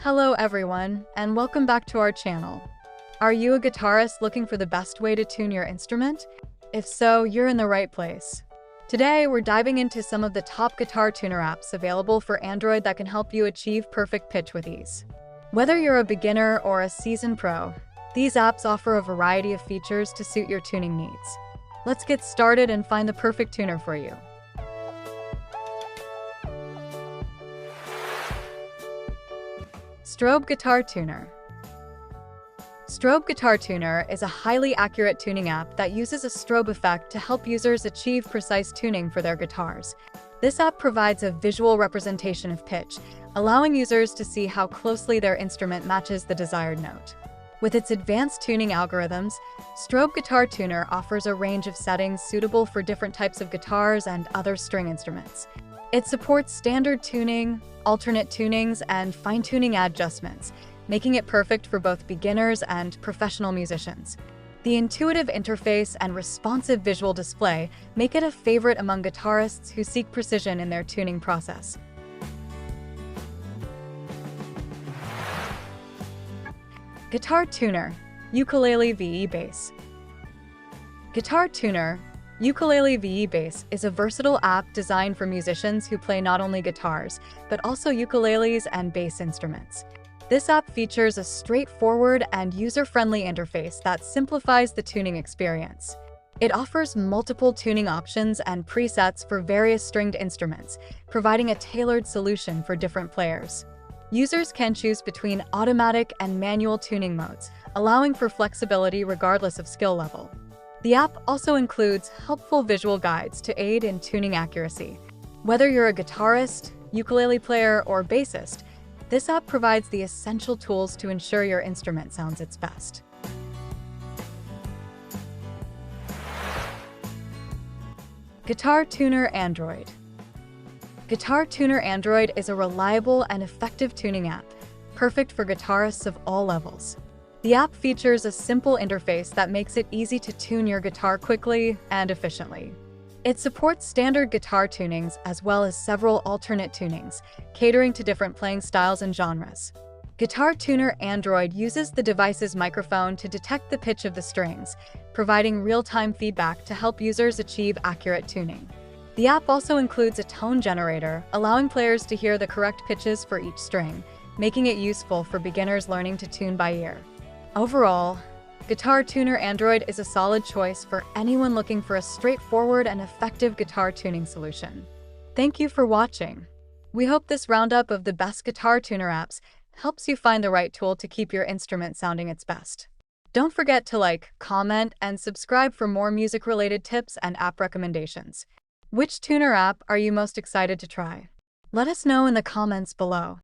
Hello everyone, and welcome back to our channel. Are you a guitarist looking for the best way to tune your instrument? If so, you're in the right place. Today, we're diving into some of the top guitar tuner apps available for Android that can help you achieve perfect pitch with ease. Whether you're a beginner or a seasoned pro, these apps offer a variety of features to suit your tuning needs. Let's get started and find the perfect tuner for you. Strobe Guitar Tuner. Strobe Guitar Tuner is a highly accurate tuning app that uses a strobe effect to help users achieve precise tuning for their guitars. This app provides a visual representation of pitch, allowing users to see how closely their instrument matches the desired note. With its advanced tuning algorithms, Strobe Guitar Tuner offers a range of settings suitable for different types of guitars and other string instruments. It supports standard tuning, alternate tunings, and fine-tuning adjustments, making it perfect for both beginners and professional musicians. The intuitive interface and responsive visual display make it a favorite among guitarists who seek precision in their tuning process. Guitar Tuner, Ukelele VE Bass. Guitar Tuner, Ukelele VE Bass is a versatile app designed for musicians who play not only guitars, but also ukuleles and bass instruments. This app features a straightforward and user-friendly interface that simplifies the tuning experience. It offers multiple tuning options and presets for various stringed instruments, providing a tailored solution for different players. Users can choose between automatic and manual tuning modes, allowing for flexibility regardless of skill level. The app also includes helpful visual guides to aid in tuning accuracy. Whether you're a guitarist, ukulele player, or bassist, this app provides the essential tools to ensure your instrument sounds its best. Guitar Tuner Android. Guitar Tuner Android is a reliable and effective tuning app, perfect for guitarists of all levels. The app features a simple interface that makes it easy to tune your guitar quickly and efficiently. It supports standard guitar tunings as well as several alternate tunings, catering to different playing styles and genres. Guitar Tuner Android uses the device's microphone to detect the pitch of the strings, providing real-time feedback to help users achieve accurate tuning. The app also includes a tone generator, allowing players to hear the correct pitches for each string, making it useful for beginners learning to tune by ear. Overall, Guitar Tuner Android is a solid choice for anyone looking for a straightforward and effective guitar tuning solution. Thank you for watching. We hope this roundup of the best guitar tuner apps helps you find the right tool to keep your instrument sounding its best. Don't forget to like, comment, and subscribe for more music-related tips and app recommendations. Which tuner app are you most excited to try? Let us know in the comments below.